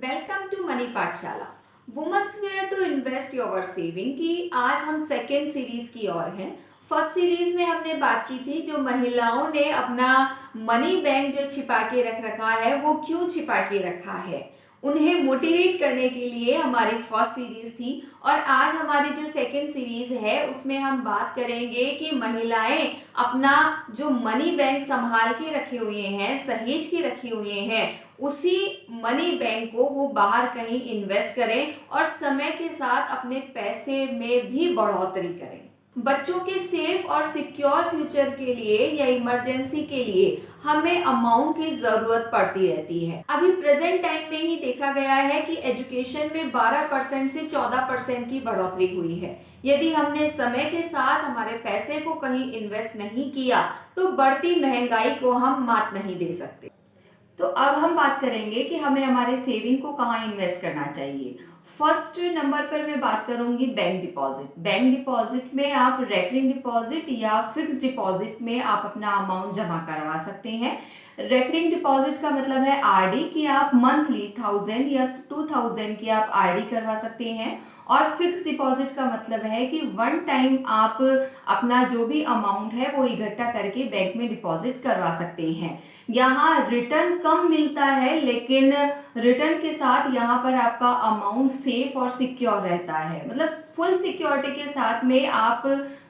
Welcome to money Pathshala. Women's where to invest your saving की आज हम सेकेंड सीरीज की ओर हैं। फर्स्ट सीरीज में हमने बात की थी जो महिलाओं ने अपना मनी बैंक जो छिपा के रख रखा है वो क्यों छिपा के रखा है, उन्हें मोटिवेट करने के लिए हमारी फर्स्ट सीरीज थी। और आज हमारी जो सेकेंड सीरीज है उसमें हम बात करेंगे कि महिलाएं अपना जो मनी बैंक संभाल के रखे हुए हैं, सहेज के रखे हुए हैं, उसी मनी बैंक को वो बाहर कहीं इन्वेस्ट करें और समय के साथ अपने पैसे में भी बढ़ोतरी करें। बच्चों के सेफ और सिक्योर फ्यूचर के लिए या इमरजेंसी के लिए हमें अमाउंट की जरूरत पड़ती रहती है। अभी प्रेजेंट टाइम में ही देखा गया है कि एजुकेशन में 12% से 14% की बढ़ोतरी हुई है। यदि हमने समय के साथ हमारे पैसे को कहीं इन्वेस्ट नहीं किया तो बढ़ती महंगाई को हम मात नहीं दे सकते। तो अब हम बात करेंगे कि हमें हमारे सेविंग को कहाँ इन्वेस्ट करना चाहिए। फर्स्ट नंबर पर मैं बात करूंगी बैंक डिपॉजिट। बैंक डिपॉजिट में आप रेकरिंग डिपॉजिट या फिक्स डिपॉजिट में आप अपना अमाउंट जमा करवा सकते हैं। रेकरिंग डिपॉजिट का मतलब है आरडी कि आप मंथली 1000 या 2000 की आप आरडी करवा सकते हैं। और फिक्स डिपॉजिट का मतलब है कि वन टाइम आप अपना जो भी अमाउंट है वो इकट्ठा करके बैंक में डिपॉजिट करवा सकते हैं। यहाँ रिटर्न कम मिलता है लेकिन रिटर्न के साथ यहाँ पर आपका अमाउंट सेफ और सिक्योर रहता है। मतलब फुल सिक्योरिटी के साथ में आप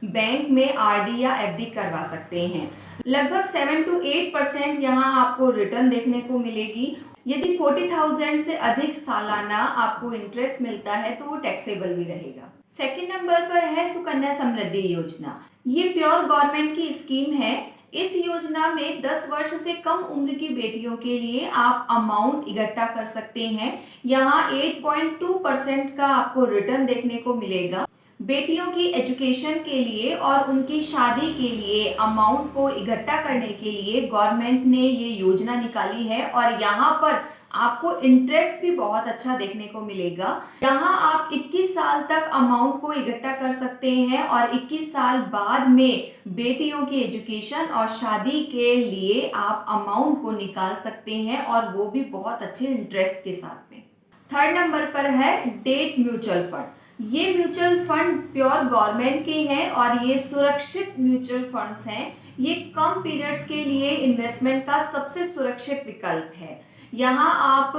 बैंक में आरडी या एफडी करवा सकते हैं। लगभग 7 to 8% यहाँ आपको रिटर्न देखने को मिलेगी। यदि 40,000 से अधिक सालाना आपको इंटरेस्ट मिलता है तो वो टैक्सेबल भी रहेगा। सेकंड नंबर पर है सुकन्या समृद्धि योजना। ये प्योर गवर्नमेंट की स्कीम है। इस योजना में 10 वर्ष से कम उम्र की बेटियों के लिए आप अमाउंट इकट्ठा कर सकते हैं। यहाँ 8.2% का आपको रिटर्न देखने को मिलेगा। बेटियों की एजुकेशन के लिए और उनकी शादी के लिए अमाउंट को इकट्ठा करने के लिए गवर्नमेंट ने ये योजना निकाली है और यहाँ पर आपको इंटरेस्ट भी बहुत अच्छा देखने को मिलेगा। यहाँ आप 21 साल तक अमाउंट को इकट्ठा कर सकते हैं और 21 साल बाद में बेटियों की एजुकेशन और शादी के लिए आप अमाउंट को निकाल सकते हैं और वो भी बहुत अच्छे इंटरेस्ट के साथ में। थर्ड नंबर पर है डेट म्यूचुअल फंड। ये म्यूचुअल फंड प्योर गवर्नमेंट के हैं और ये सुरक्षित म्यूचुअल फंड्स हैं। ये कम पीरियड्स के लिए इन्वेस्टमेंट का सबसे सुरक्षित विकल्प है। यहाँ आप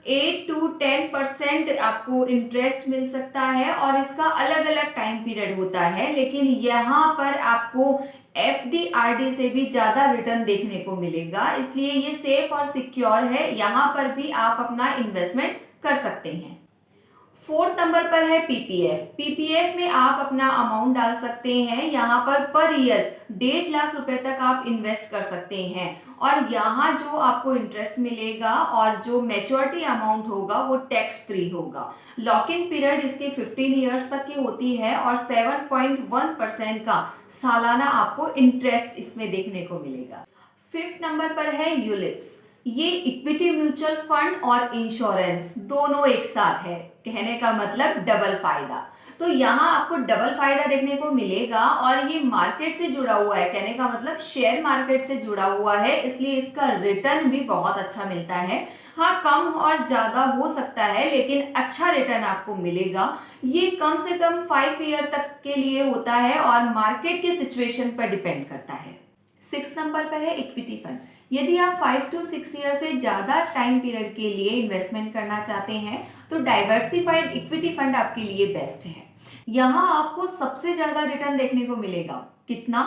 8 to 10% आपको इंटरेस्ट मिल सकता है और इसका अलग अलग टाइम पीरियड होता है, लेकिन यहाँ पर आपको एफडी आरडी से भी ज्यादा रिटर्न देखने को मिलेगा, इसलिए ये सेफ और सिक्योर है। यहाँ पर भी आप अपना इन्वेस्टमेंट कर सकते हैं। फोर्थ नंबर पर है पीपीएफ। पीपीएफ में आप अपना अमाउंट डाल सकते हैं। यहाँ पर ईयर 1.5 लाख रुपए तक आप इन्वेस्ट कर सकते हैं और यहाँ जो आपको इंटरेस्ट मिलेगा और जो मैच्योरिटी अमाउंट होगा वो टैक्स फ्री होगा। लॉक इन पीरियड इसके 15 ईयर्स तक की होती है और 7.1% का सालाना आपको इंटरेस्ट इसमें देखने को मिलेगा। फिफ्थ नंबर पर है यूलिप्स। ये इक्विटी म्यूचुअल फंड और इंश्योरेंस दोनों एक साथ है, कहने का मतलब डबल फायदा। तो यहाँ आपको डबल फायदा देखने को मिलेगा और ये मार्केट से जुड़ा हुआ है, कहने का मतलब शेयर मार्केट से जुड़ा हुआ है, इसलिए इसका रिटर्न भी बहुत अच्छा मिलता है। हाँ, कम और ज्यादा हो सकता है लेकिन अच्छा रिटर्न आपको मिलेगा। ये कम से कम 5 ईयर तक के लिए होता है और मार्केट के सिचुएशन पर डिपेंड करता है। 6 नंबर पर है इक्विटी फंड। यदि आप 5 to 6 ईयर से ज़्यादा टाइम पीरियड के लिए इन्वेस्टमेंट करना चाहते हैं तो डाइवर्सिफाइड इक्विटी फंड आपके लिए बेस्ट है। यहाँ आपको सबसे ज़्यादा रिटर्न देखने को मिलेगा। कितना?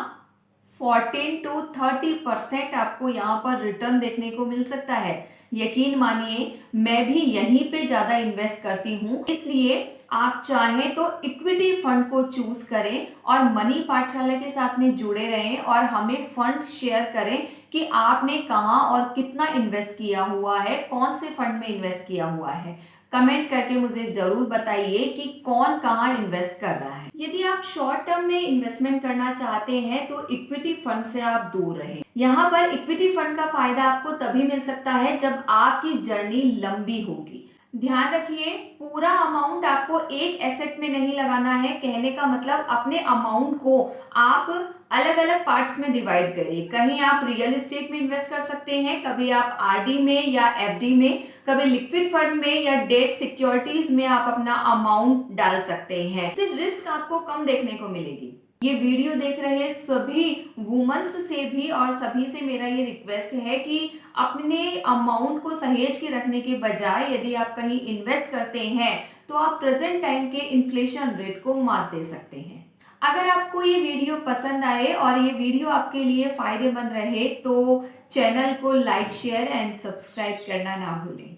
14 to 30% आपको यहाँ पर रिटर्न देखने को मिल सकता है। यकीन मानिए मैं भी यहीं पे ज़्यादा इन्वेस्ट करती हूँ, इसलिए आप चाहें तो इक्विटी फंड को चूज करें और मनी पाठशाला के साथ में जुड़े रहें और हमें फंड शेयर करें कि आपने कहाँ और कितना इन्वेस्ट किया हुआ है, कौन से फंड में इन्वेस्ट किया हुआ है। कमेंट करके मुझे जरूर बताइए कि कौन कहाँ इन्वेस्ट कर रहा है। यदि आप शॉर्ट टर्म में इन्वेस्टमेंट करना चाहते हैं तो इक्विटी फंड से आप दूर रहें। यहाँ पर इक्विटी फंड का फायदा आपको तभी मिल सकता है जब आपकी जर्नी लंबी होगी। ध्यान रखिए, पूरा अमाउंट आपको एक एसेट में नहीं लगाना है। कहने का मतलब अपने अमाउंट को आप अलग अलग पार्ट्स में डिवाइड करिए। कहीं आप रियल एस्टेट में इन्वेस्ट कर सकते हैं, कभी आप आरडी में या एफडी में, कभी लिक्विड फंड में या डेट सिक्योरिटीज में आप अपना अमाउंट डाल सकते हैं। इससे रिस्क आपको कम देखने को मिलेगी। ये वीडियो देख रहे सभी वुमेन्स से भी और सभी से मेरा ये रिक्वेस्ट है कि अपने अमाउंट को सहेज के रखने के बजाय यदि आप कहीं इन्वेस्ट करते हैं तो आप प्रेजेंट टाइम के इन्फ्लेशन रेट को मात दे सकते हैं। अगर आपको ये वीडियो पसंद आए और ये वीडियो आपके लिए फायदेमंद रहे तो चैनल को लाइक, शेयर एंड सब्सक्राइब करना ना भूलें।